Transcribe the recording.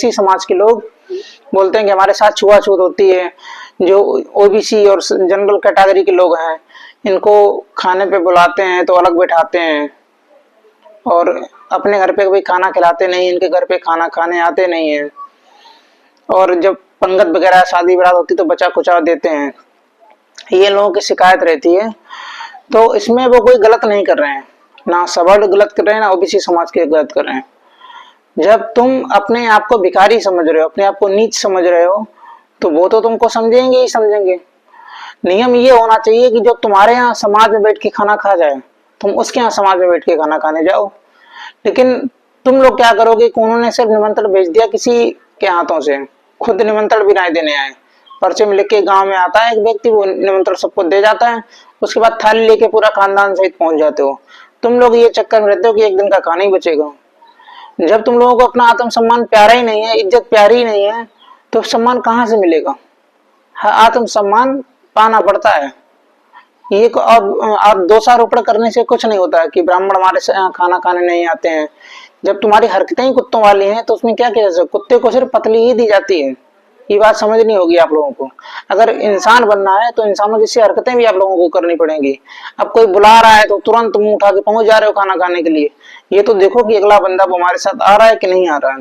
OBC समाज के लोग बोलते हैं कि हमारे साथ छुआछूत होती है। जो ओबीसी और जनरल कैटेगरी के लोग हैं इनको खाने पे बुलाते हैं तो अलग बैठाते हैं और अपने घर पे कभी खाना खिलाते नहीं, इनके घर पे खाना खाने आते नहीं है। और जब पंगत वगैरह शादी बारात होती तो बचा कुचा देते हैं। ये लोगों की शिकायत रहती है। तो इसमें वो कोई गलत नहीं कर रहे हैं, ना सवर्ण गलत कर रहे हैं ना ओबीसी समाज के गलत कर रहे हैं। जब तुम अपने आप को भिखारी समझ रहे हो, अपने आप को नीच समझ रहे हो, तो वो तो तुमको समझेंगे ही समझेंगे। नियम ये होना चाहिए कि जो तुम्हारे यहाँ समाज में बैठ के खाना खा जाए तुम उसके यहाँ समाज में बैठ के खाना खाने जाओ। लेकिन तुम लोग क्या करोगे कि उन्होंने सिर्फ निमंत्रण भेज दिया किसी के हाथों से, खुद निमंत्रण भी नहीं देने आए। पर्चे में लिख के गांव में आता है एक व्यक्ति, वो निमंत्रण सबको दे जाता है, उसके बाद थाली लेके पूरा खानदान सहित पहुंच जाते हो। तुम लोग ये चक्कर में रहते हो कि एक दिन का खाना ही बचेगा। जब तुम लोगों को अपना आत्मसम्मान प्यारा ही नहीं है, इज्जत प्यारी ही नहीं है, तो सम्मान कहाँ से मिलेगा। आत्मसम्मान पाना पड़ता है। ये आप दोषारोपण करने से कुछ नहीं होता है कि ब्राह्मण हमारे यहाँ खाना खाने नहीं आते हैं। जब तुम्हारी हरकतें ही कुत्तों वाली हैं तो उसमें क्या किया जा सकता है। कुत्ते को सिर्फ पतली ही दी जाती है। ये बात समझनी होगी आप लोगों को। अगर इंसान बनना है तो इंसानों जैसी हरकतें भी आप लोगों को करनी पड़ेंगी। अब कोई बुला रहा है तो तुरंत मुंह उठा के पहुंच जा रहे हो खाना खाने के लिए। ये तो देखो कि अगला बंदा वो हमारे साथ आ रहा है कि नहीं आ रहा है।